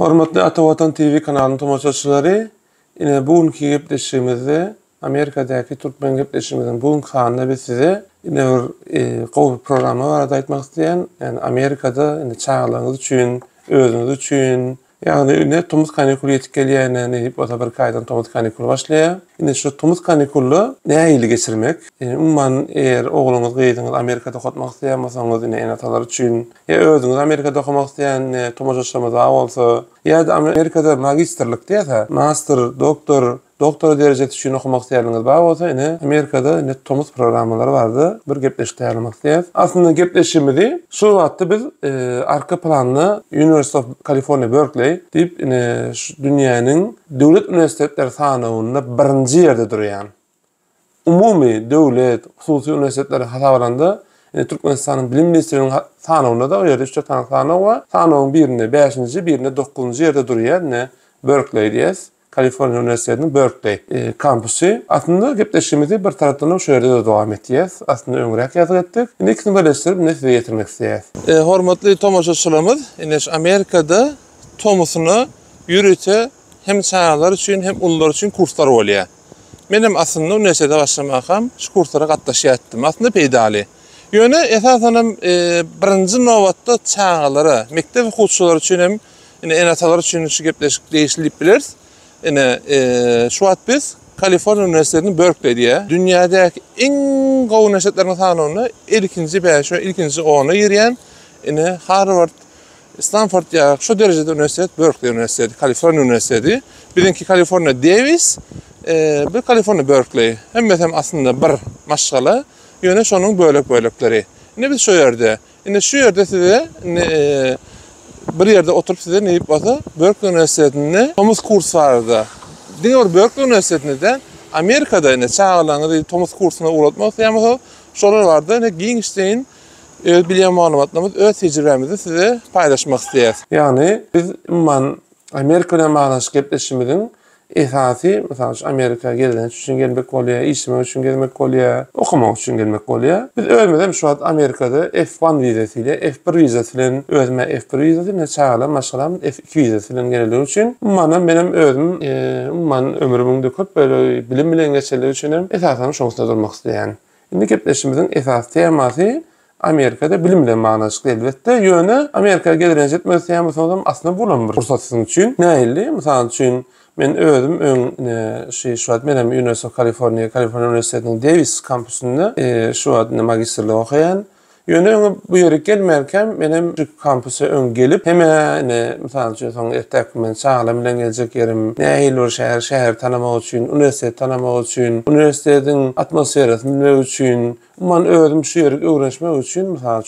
Hormatly Ata Watan TV kanalynyň tomoçaçylary, ine bugünkü gepleşigimizde Amerikadaky türkmen gepleşigimiziň bugünkü sanyna biz size ine bir gowy programy barada aýtmak isleýän, ýani Amerikada ine çağlaryňyz üçin, özüňiz üçin, ýagny ine tomuz kanikuli ýetip gelýäne, bu da bir kaýdan tomuz kanikuli başlaýar. Ine şu tomuz kanikuli nähili geçirmek? Umman eğer oğluňyz gyzyňyz Amerikada okutmak isleýänmiňiz, ine enatalar üçin, ýa özüňiz Amerikada okumak isleýän tomoçaçylarymyz bolsa, ýa da Amerikada magisterlik diýär, master, doktor derecesi üçin okumak isleýäniňiz bolsa, ine Amerikada ine tomuz programmalary bardy. Bir gepleşik taýýarlamak isleýär. Aslında gepleşigimizi şu wagtda biz arka planly University of California Berkeley diýip ine dünýäniň döwlet universitetleri sanawyna birinji ýerde durýan. Umumy döwlet, hususy universitetleri hasablananda Türkmenistanyň bilim ministrliginiň sanawyna da ýerde 3 tane sanaw bar. Sanawyň birinde 5-nji, birinde 9-njy ýerde durýar. Ne Berkeley diýär. Kaliforniya Üniversitesi'nin Berkeley kampüsü. Aslında gepleşigimizi bir taraftan şu ýerde de dowam etdiýäs. Aslında öňrek ýazyk etdik. Indi ikisini birleşdirip näme ýetirmek isleýäs. Hormatly tomoçaçylarymyz, ine Amerikada tomusyny ýürüte hem çağlar üçin hem ullar üçin kurslar bolýar. Menem aslında üniversitede başlamakam şu kurslara gatnaşýatdym. Aslında peýdali. Ýöne esasen birinji nowatda çağlara, mektep okuwçylary üçin hem enatalar üçin şu gepleşik değişilip biler. Ine şu wagt biz Kaliforniya Üniversitesi'nin Berkeley diye dünyadaki en gowy üniversitetleriniň sanawyna ilkinji 5, ilkinji 10'a girýän. Ine Harvard, Stanford ýa şu derejede üniversitet Berkeley Üniversitesi, Kaliforniya Üniversitesi. Birinki Kaliforniya Davis, bir Kaliforniya Berkeley. Hem aslında bir maşgala, ýöne şonuň bölek-bölekleri. Ine biz şu ýerde, şu ýerde size bir yerde oturup size näip bolsa Berkeley Üniversitesi'nde tomuz kurs bardy. Diňer Berkeley Üniversitesi'nde Amerikada ine çağlaryňyz tomuz kursuna uğratmak isleýärmiz. Şolar bardy. Ine giňişdeň bilýän maglumatlarymyz, öz tejribemizi size paýlaşmak isleýäs. Ýani biz umman Amerika bilen baglanşyk gepleşigimiziň esasy, mesela Amerika gelden üçin gelmek bolýar, işlemek üçin gelmek bolýar, okumak üçin gelmek bolýar. Biz ölmeden şu wagt Amerikada F1 vizasiyle, F1 vizasi bilen özüme F1 vizasi ne çağla, maşgalam F2 vizasi bilen gelýär üçin. Menem özüm umman ömrümde köp böyle bilim bilen geçirler üçin esasen şoňsunda durmak isleýän. Indi gepleşigimiziň esas temasy Amerikada bilim bilen baglanşyk elbetde. Ýöne Amerikaya gelýän jetmek isleýän aslında bulan bir fursat sizin üçin. Nähili? Mesela üçin men özüm şu wagt menem University of California Üniversitesi'nin Davis kampüsünde şu wagt magisterlik okuyan. Ýöne bu ýere gelmerken menem şu kampüse gelip hemen mesela soň ertek men çağlam bilen geljek ýerim nähili şäher tanamak üçin, üniversitet tanamak üçin, üniversitetiň atmosferasyny bilmek üçin, man özüm şu ýere öwrenşmek üçin, mesela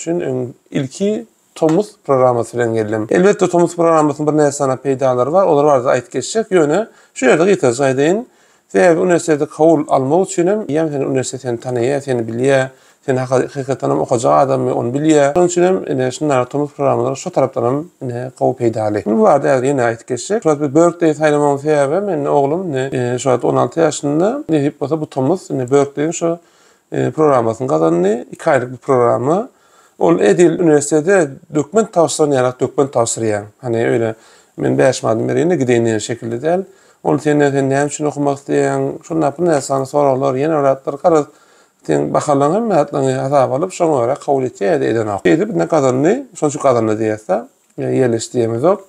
ilki tomuz programmasy bilen geldim. Elbetde tomuz programmasynyň bir näsana peýdalary bar, olar barda aýtyp geçjek. Ýöne şu ýerde gitjek aýdyn. Sebäbi üniversitede kabul almak üçin hem sen üniversiteni tanıýar, seni bilýär, sen hakykatan okajak adamy onu bilýär. Şonuň üçin hem şunlar tomuz programmalary şu tarapdan hem kabul peýdali. Bu barda ýene aýtyp geçjek. Şu Berkeley saýlamam sebäbi men oglum şu 16 ýaşynda nähip bolsa bu tomuz Berkeley'in şu programmasyny gazandy. 2 aýlyk bir programy. Ol edil üniversitede dokument tawsirlaýarak dokument tawsirýan. Hani öyle men beşmadım berine gideýän şekilde däl. Ol sen näme üçin okumak isleýän, şundan bu näsany soralar, ýene öwratlar garaz. Sen bakalanyň mätlaňy hasap alyp şoňa görä kabul etýär eden ok. Edip ne kazandy, şoňa kazandy diýerse, ýerleşdirýämiz ok.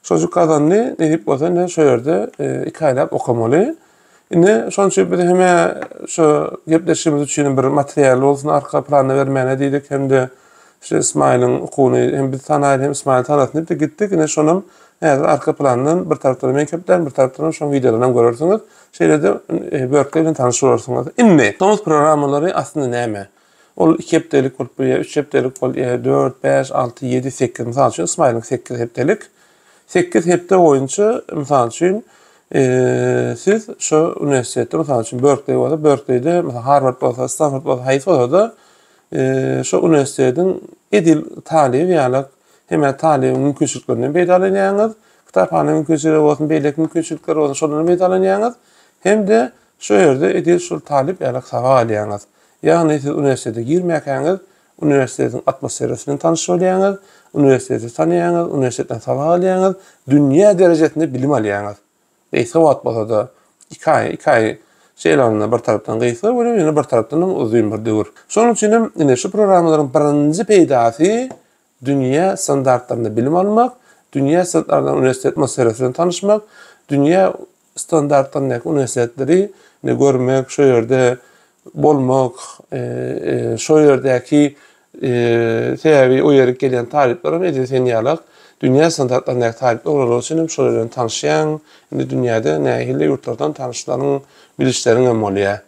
Şoňa kazandy, edip bolsa şu ýerde 2 aýlap okamaly. Ine şoň üçin biz heme şu gepleşigimiz üçin bir material bolsun, arka planda bermäne diýdik hem de İsmail'in okuny hem bir tanaýy hem İsmail tanasyny da gitdik. Ine şonuň arka plandan bir tarapdan meňkepden bir tarapdan şoň videolardan görürsüňiz. Şeýlede Berkeley'den tanışýarsyňyz. Indi tomuz programmalary aslında näme? Ol 2 hepdelik bolup, 3 hepdelik bolup, 4, 5, 6, 7, 8 mysal üçin İsmail'in 8 hepdelik. 8 hepde boýunça mysal üçin siz şu üniversitede mysal üçin Berkeley bolsa, Berkeley'de mesela Harvard bolsa, Stanford bolsa, haýsy bolsa şu üniversiteden edil talim ýa-da hem talim mümkinçiliklerinden beýdalanýaňyz, kitapxana mümkinçilikleri bolsun, beýlek mümkinçilikleri bolsun, şolardan beýdalanýaňyz, hem de şu ýerde edil şu talip ýa-da sawag alýaňyz. Ýagny siz üniversitede girmäkäňiz, üniversitetin atmosferisinden tanış bolýaňyz, üniversiteti tanýaňyz, üniversitetten sabah alýaňyz, dünýä derejesinde bilim alýaňyz. Eýse wagt bolsa da 2 ay şeylerine bir taraftan gıysa, böyle bir taraftan uzun bir döwür. Şonuň üçin ine şu programlaryň birinji peýdasy dünýä standartlaryny bilim almak, dünýä standartlaryny üniversitet atmosferisinden tanışmak, dünýä standartlaryny üniversitetleri görmek, şu ýerde bolmak, şu ýerdäki täbi o ýere gelen taliplerim edesen ýalak, dünýä standartlaryny talipler bolan üçin şu ýerden tanışýan, indi dünýäde nähili ýurtlardan tanışlaryň bilişleriň hem bolýar.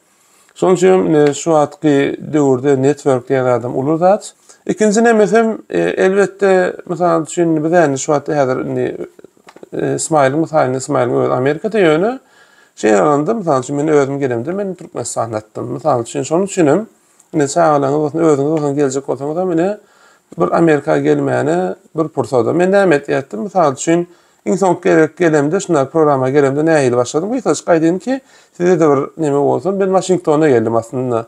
Şonuň üçin şu atky döwürde network diýen adam uly zat. İkinci nemesem elbette mesela düşünün bizden şu an hazır İsmail'in Amerika'da yönü şey alanında mesela men özüm gelemde men Türkmenistan atdım. Mesela şonu düşünüm. Ne sağlanan özüňiz gelecek bolsaňyz da mene bir Amerika gelmeyene bir pursada men nämet etdim. Mesela düşün insan gelemde şunday programa gelemde nähili başladım. Bu ýa gaýdym ki size de bir neme bolsun. Ben Washington'a geldim aslında.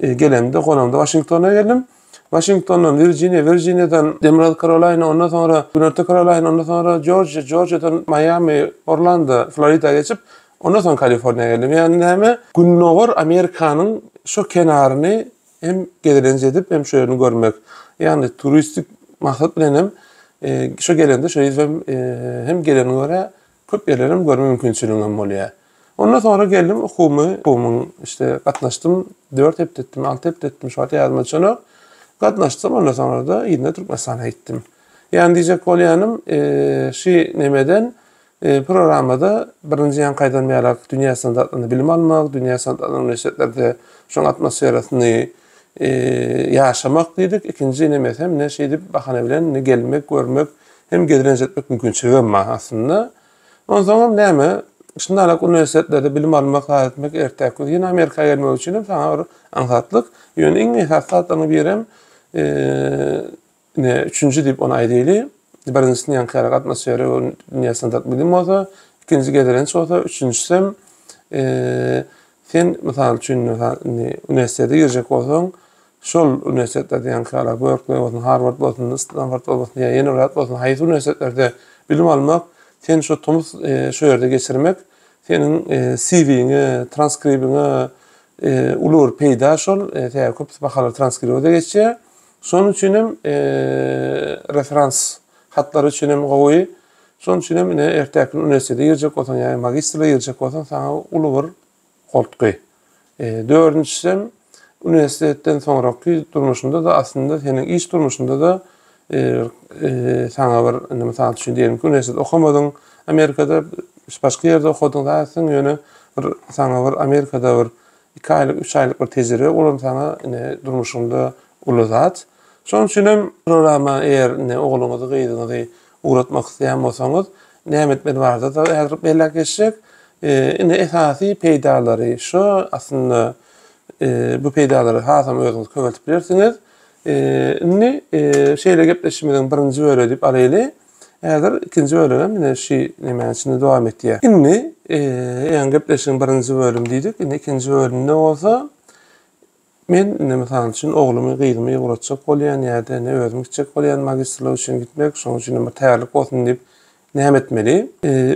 Gelemde konumda Washington'a geldim. Washington'dan Virginia'dan Emerald Carolina, ondan sonra North Carolina, ondan sonra Georgia'dan Miami, Orlando, Florida geçip ondan sonra Kaliforniya'ya geldim. Yani hem günnogor Amerika'nın şu kenarını hem gelence edip hem şu yerini görmek. Yani turistik maksat bilen hem şu gelende şu hem gelene göre köp yerlerim görme mümkünçülüğüm bolýar. Ondan sonra geldim okumy işte gatnaşdym, 4 hep etdim, 6 hep etdim şu an yazmaçını. Gatnaşdym, ondan sonra da ýine Türkmenistan'a gittim. Yani diýjek bolýanym, şu nemeden programda birinji ýan gaýdan ýalak dünýä standartlaryny bilim almak, dünýä standartlaryny üniversitetlerde şoň atmosferasyny ýaşamak diýdik. İkinji nemesem ne şey diýip bahane bilen ne gelmek, görmek hem gedirenç etmek mümkinçiligi var aslında. Ondan sonra näme? Şundalak üniversitetlerde bilim almak, etmek ertäk. Ýene Amerika'ya gelmek üçin sana bir anhatlyk. Ýöne iň esasatlaryny berem. Üçüncü diýip onu aýdyly. Birincisini ýanky atmosfera dünýä standart bilim bolsa, ikinci gedirenç bolsa, üçüncüsü sen mesela üçin üniversitede girjek bolsaň, şol üniversitetlerde ýanky Berkeley bolsun, Harvard bolsun, Stanford bolsun, ýa-ni Universitet bolsun, haýsy üniversitetlerde bilim almak, sen şu tomuz şu ýerde geçirmek, senin CV-ni, transkribini ulur peýda şol, köp bakalar transkribde geçýär. Şonuň üçin referans hatları üçin gowy. Şonuň üçin ertäk üniversitede girjek bolsaň, ýa-ni magistrga girjek bolsaň, sana ulur goltky. Dördüncüsü üniversitetten sonraki durmuşunda da aslında senin iş durmuşunda da sana bir mesela düşündiğim ki üniversite okumadın, Amerika'da başka yerde okudun da sen ýöne bir sana bir Amerika'da bir 2 aylyk 3 aylyk bir tejribe bolan sana durmuşunda uluzat. Şonuň üçin programa eğer ogluňyzy gyýdyňyzy uğratmak isleýän bolsaňyz nämetler barda da häzir belli geçecek. Esasy peýdalary şu aslında bu peýdalary hasam özüňiz köweltip bilersiňiz. Şeýle gepleşmeden birinji bölüm diýip alaýly. Häzir ikinji bölüm şi näme üçin dowam etýär. Ýa-ni gepleşiň birinji bölüm diýdik. Ikinji bölüm ne bolsa men mesela üçin oglumy gyýdymy uğratjak bolýan ýa-da özüm gitjek bolýan magistrlyk üçin gitmek, şoň üçin bir täýärlik bolsun diýip näme etmeli?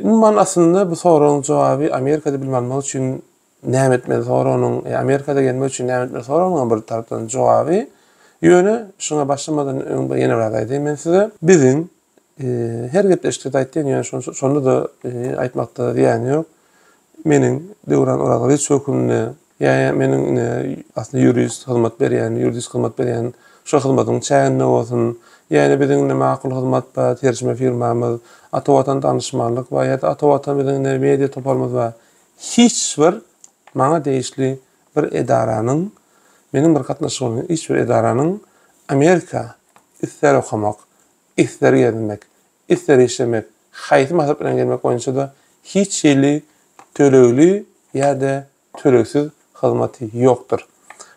Umman aslında bu soruň jogaby Amerika'da bilim almak üçin näme etmeli sorunyň, Amerika'da gelmek üçin näme etmeli sorunyň bir tarapdan jogaby ýöne şuna başlamadan öňde ýene bir aýdym men size. Bizim her gepleşikde aýtdym ýöne şonu da aýtmakda ýany ýok. Meniň döwran orada hiç hökümni ýa meniň aslında jurist hyzmat berýän, şu hyzmatyň çäňine bolsun, ýani biziň makul hyzmat ba terjime firmamyz, atawatan danışmanlyk we ýa-da atawatan biziň media topalmaz we hiç bir maňa değişli bir edaranyň, meniň bir gatnaşygym hiç bir edaranyň Amerika isler okumak, isler gelmek, isler işlemek, haýsy maksat bilen gelmek boýunça da hiç ýeli tölegli ýa-da töleksiz hyzmaty ýokdur.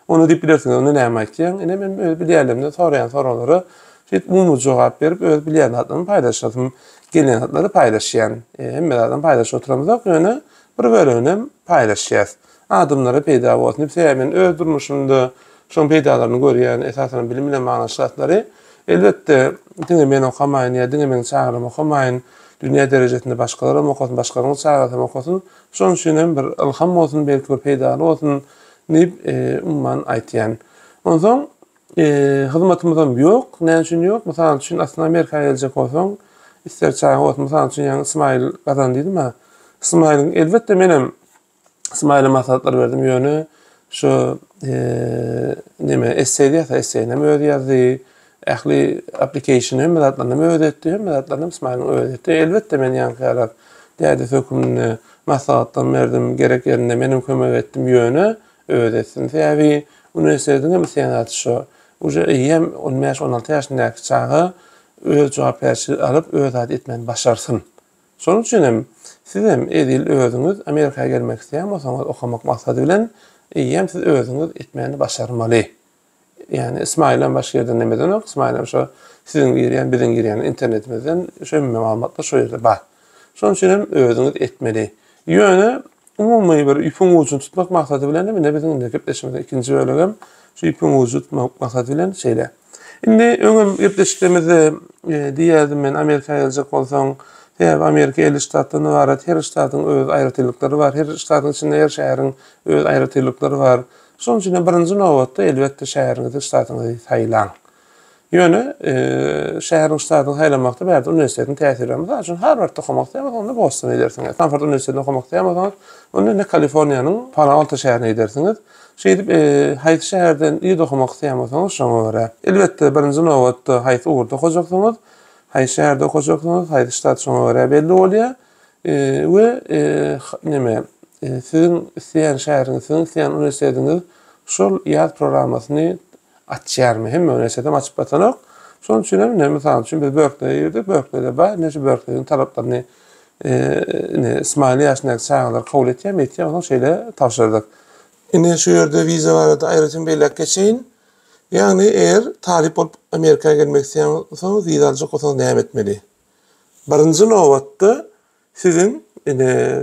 Onu diýip bilersiňiz, onu näme aýtýan? Men öz bilýärlerimde soraýan soralary umumly jogap berip öz bilýärlerimi paýlaşdym. Gelen hatlary paýlaşýan. Hemmelerden paýlaşyp oturamyzak, ýöne bir bölümden paýlaşýas. Adamlara peýda bolsun diýip, men öz durmuşymda şoň peýdalaryny görýän esasen bilim bilen magnaşatlary elbetde diňe men okamaýyn ýa diňe men çağırym okamaýyn, dünýä derejesinde başgalarym okasyn, başgalarymyň çağırym okasyn, şoň üçin bir ilham bolsun, belki bir peýdaly bolsun diýip umman aýtýan. Ondan hyzmatymyzdan ýok, näme üçin ýok? Mesela üçin aslında Amerika'ya geljek bolsaň, ister çağı bolsun, mesela üçin ýa Ismail Gazan diýdimi? Ismail'in elbetde menem Ismail'e maslahatlar berdim ýöne şu neme essay'ine mi öýdýärdi, ähli application'ı mı öýdetdi, hem Ismail'in öýdetdi. Elbetde men ýankylar diýdi hökümni maslahatlar berdim, gerek ýerinde menim kömek etdim ýöne öýdetsin. Täbi üniversitede mi senat şu uje ýem 15-16 ýaşyndaky çağı öz jogap alyp öz adyt etmeni başarsyn. Şonuň üçin hem siz hem edil özüňiz Amerika'ya gelmek isleýän bolsaňyz okamak maksady bilen hem siz özüňiz etmeni başarmaly. Yani İsmail'den başka yerden nemeden yok. İsmail'den şu sizin girýän, bizim girýän internetimizden şu maglumatlar şu ýerde bar. Şonuň üçin hem özüňiz etmeli. Ýöne umumy bir ipin ucunu tutmak maksady bilen de bizim gepleşmede ikinci bölüm şu ipin ucunu tutmak maksady bilen şeýle. Indi öňüm gepleşiklerimizi diýerdim men Amerika'ya geljek bolsaň, Amerika 50 ştatlaryny bar, her ştatyň öz aýratylykları bar, her ştatyň içinde her şäheriň öz aýratylykları bar. Şoň üçin birinji nowatda elbetde şäheriňizi, ştatyňyzy taýlan. Ýöne şäheriň, ştatyň taýlanmakda bärde universitetiň täsiri bar. Mesela üçin Harvardda okumakda ýa-da onda Boston'da edersiňiz. Stanford Üniversitesi'nde okumakda ýa-da onda ne Kaliforniýanyň Palo Alto şäherine edersiňiz. Şeýdip haýsy şäherden ýa-da okumak isleýänsiňiz şoňa görä. Elbetde birinji nowatda haýsy urda okujaksyňyz, haýsy şäherde okujaksyňyz, haýsy ştat şoňa görä belli bolýar. We neme sizin isleýän şäheriňiz, sizin isleýän üniversitetiňiz şol ýaz programasyny açýarmy? Hem üniversitem açyp batanok. Şoň üçin hem mesela üçin biz Berkeley'de bar, näçe Berkeley'in talaplaryny Ismail ýaşyndaky çağlar kabul etýärmi? Onu şeýle tapşyrdyk. Ine şu ýerde viza barada aýratyn belläp geçeýin. Yani eğer talip olup Amerika'ya gelmek isteýänsiňiz, viza aljak bolsaňyz näme etmeli? Birinji nowatda sizin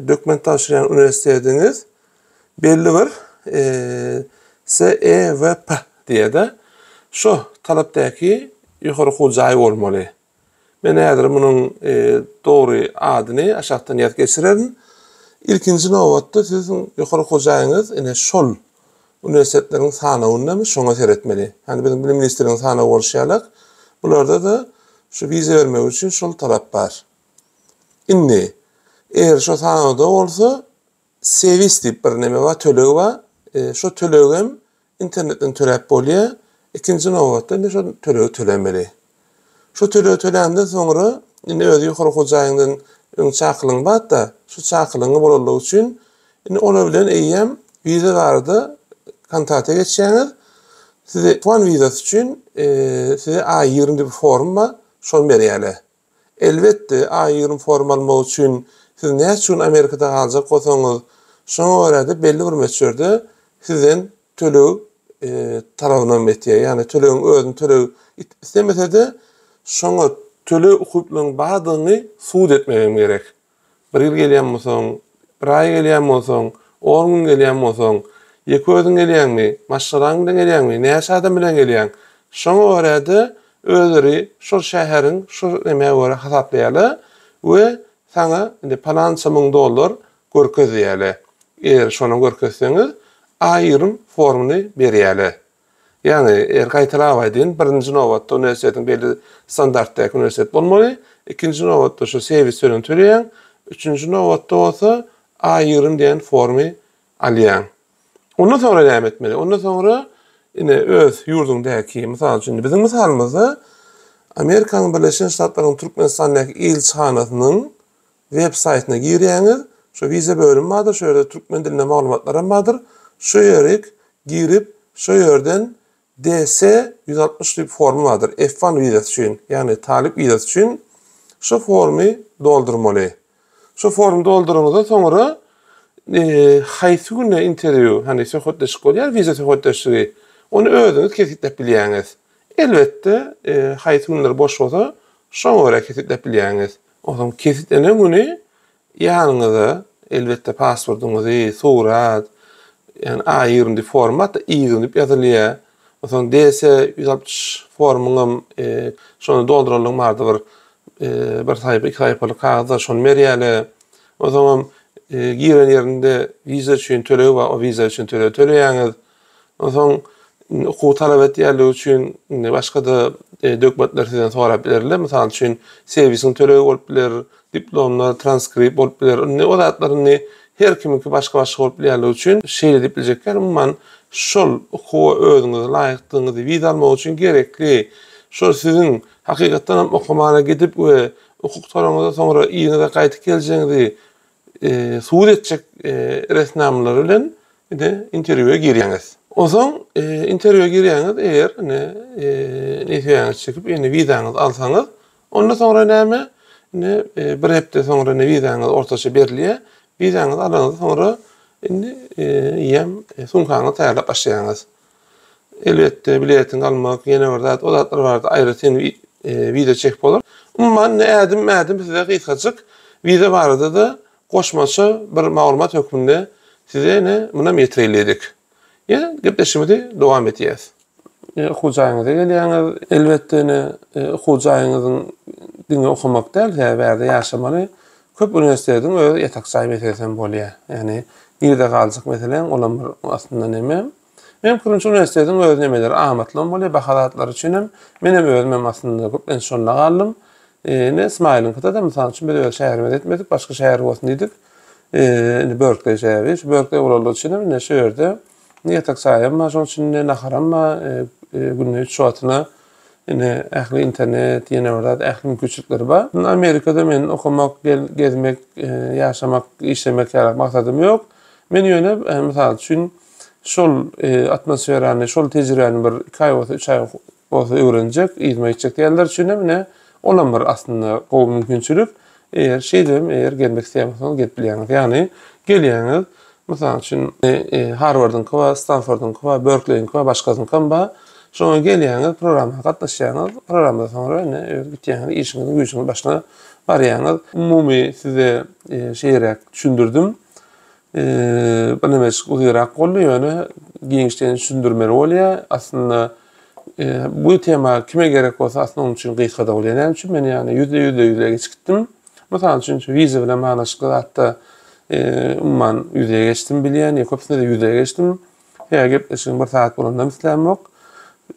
dokument tapşyran üniversitetiňiz belli bir CEVP diýede şu talapdaky ýokary hujaý bolmaly. Men häzir munyň dogry adyny aşagdan ýazıp geçirerim. İlkinji nowatda sizin ýokary hujaýyňyz şol üniversitetleriň sanawyny şoňa seretmeli. Yani bizim bilim ministriniň sanawy bolşýarlyk. Bularda da şu viza bermek üçin şol talap bar. Indi eğer şu sanawda bolsa servis diýip bir neme bar, tölegi bar. Şu tölegim internetten töläp bolýar. İkinji nowatda şu tölegi tölemeli. Şu tölegi töländen soňra indi öz ýokary hujaýyňdan öň çakylyň bar da şu çakylyňy bolalyk üçin ona bilen eýem viza barda kontrakta geçýäňiz. Size puan vizası üçin size A20 bir form bar, şonu berýärler. Elbetde A20 form almak üçin siz näçe üçin Amerikada galjak bolsaňyz, şoňa görä belli bir meçherde sizden tölegi tarabyndan etýär. Yani tölegiň özüni tölegi istemese de şoňa tölegi hukukynyň bardygyny suud etmegem gerek. Bir ýyl gelýän bolsaň, bir ay gelýän bolsaň, 10 gün gelýän bolsaň, ýeki özüň gelýänmi, maşgalaň bilen gelýänmi, näçe adam bilen gelýän. Şoňa görä özleri şol şäheriň şu näme görä hasaplaýarlar we sana indi palança $1000 görkezýärler. Eğer şonu görkezseňiz A20 formunu berýärler. Yani eğer gaýtylap aýdyn, birinji nowatda üniversitetiň belli standartdaky üniversitet bolmaly, ikinji nowatda şu servis bilen töleýän, üçüncü nowatda bolsa A20 diýen formy alýan. Ondan sonra näme etmeli? Ondan sonra öz ýurduňdaky, mysal üçin bizim misalymyzda Amerikanyň Birleşen Ştatlarynyň Türkmenistandaky elçixanasynyň web saytyna girýäňiz, şu viza bölümi bardyr, şu ýerde türkmen dilinde maglumatlar bardyr. Şu ýere girip, şu ýerden DC-160 diýip form bardyr. F1 vizasy üçin, yani talip vizasy üçin şu formy doldurmaly. Şu formy doldurmadan sonra haýsy güne interview, hani söhbetleşik bolýar, viza söhbetleşigi, onu özüňiz kesitläp bilýäňiz. Elbetde haýsy günler boş bolsa, şoňa görä kesitläp bilýäňiz. Oňa kesitlenen güni ýanyňyza elbetde pasportuňyzy, surat, yani A20 formatda ýygynyp ýazylýar. Oson DS 160 formuňam şonu dolduralım bardy bir sayfa, iki sayfalyk kagazda şonu merýäle. Oson giren ýerinde viza üçin töleýi bar, o viza üçin töleýäňiz. Oson okuw talap etýärligi üçin başga da dokumentler sizden sorap bilerler. Mysal üçin servisiň töleýi bolup biler, diplomlar, transkript bolup biler. O zatlaryny her kimiki başga bolup bilýärligi üçin şeýle dip biljekler. Umman şol okuwa özüňizi laýykdygyňyzy viza almak üçin gerekli. Şol sizin hakykatdan okumana gidip we hukuk soraňyzdan soňra iýiňize gaýtyp geljeňizi suwut etjek resnamlar bilen interwýe girýäňiz. Oson interwýe girýäňiz eger näçe çekip vizaňyzy alsaňyz, ondan soňra näme bir hepde soňra vizaňyz ortaça berilýär. Vizaňyzy alaňyz soňra ýem sumkaňyzy taýýarlap başlaýaňyz. Elbetde biletini almak, ýene bir zat, o zatlar bardy, aýra sen viza çek bolar. Umman ädim size gysgaçyk viza barada da goşmaça bir maglumat hökmünde size buna metreledik. Ýa gepleşmede dowam etýäs. Hujaýyňyza gelýäňiz, elbetde hujaýyňyzyň diňe okumak däl, bärde ýaşamaly. Köp üniversiteden öz ýatak saý meselesi bolýar. Ýani ýerde galjak meselen olan bir aslında näme? Men kurunçy üniversiteden öz nemeler amatlan bolýar, baharatlar üçin menem özüm aslında köpden şonda galdym. Ismail'in da mysal üçin bir şäherime etmedik, başga şäher bolsun diýdik. Berkeley şäheri, Berkeley bolýan üçin şeýerde ýatak saýam, şoň üçin naharamma günne 3 saatına ähli internet, ýene bir ähli mümkinçilikleri bar. Amerikada men okumak, gezmek, ýaşamak, işlemek ýarak maksadym ýok. Men ýöne mysal üçin şol atmosferany, şol tejribäni bir 2 aý bolsa, 3 aý bolsa öwrenjek, izme etjek diýerler üçin olan bir aslında gowy mümkinçilik. Eger gelmek isleýärsiňiz, gelip bilýäňiz. Ýani gelýäňiz, mysal üçin Harvard'ın we Stanford'ın we Berkeley'in we başgasynyň kamba, şoňa gelýäňiz, programa gatnaşýaňyz, programda soňra bitýäňiz, işiňizi güýçiňiz başına barýaňyz. Umumy size şeýrek düşündirdim. Bana uzyrak boldy, ýöne giňişden düşündirmeli bolýar. Aslında bu tema kime gerek bolsa aslında onun üçin gysgada bolýar. Çünki men ýani yüzde geçdim. Mysal üçin viza bilen manaşykly hatda umman yüzde geçdim bilýän, köpsinde de yüzde geçdim. Ýa gepleşiň bir saat bolanda mislem ýok.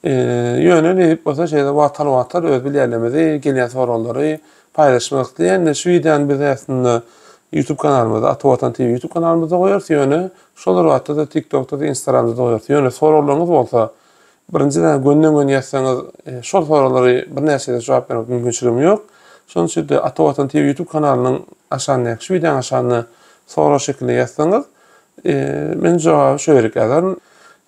Ýöne näip bolsa şeýle watar öz bilýärlemezi, gelýän soraglary paýlaşmak diýen şu ýerden biz aslında YouTube kanalımızda, Atavatan TV YouTube kanalımızda koyarız. Ýöne şolar wagtda da TikTok'ta da Instagram'da da koyarız. Ýöne soraglaryňyz bolsa, birinciden gönden ýazsaňyz, şol soraglary bir näçe jogap bermek mümkinçiligim ýok. Şoň üçin de Atavatan TV YouTube kanalynyň aşaňy, şu ýerden aşaňy soraw şeklinde ýazsaňyz, men jogap şöýrek ýazaryn.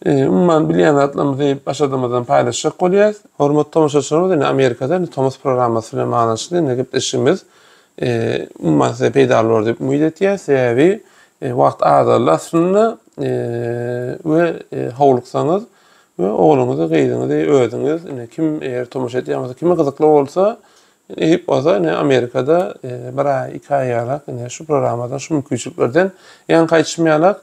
Umman bilýän zatlarymyzy başadamadan paýlaşjak bolýar. Hormatly tamaşaçylar, Amerikada Thomas programmasy bilen manaşykly gepleşigimiz umman size peýdalar diýip umyt etýär. Sebäbi wagt azarlasyny we howluksaňyz we ogluňyzy, gyzyňyzy, özüňiz, kim eger tomuş etýär, kime gyzykly bolsa, hep bolsa Amerikada bir aý, 2 aý ýarak şu programmadan, şu mümkinçiliklerden ýan gaýtmaýarlar.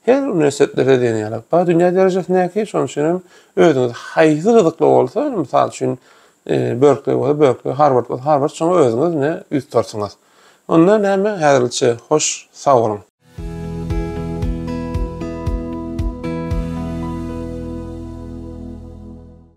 Her üniversitetlere denýärler. Bu dünýä derejesindäki şoň üçin özüňiz haýsy gyzykly bolsa, mysal üçin Berkeley, Harvard, şoňa özüňiz üst torsaňyz. Ondan näme häzirçe hoş, sag bolun.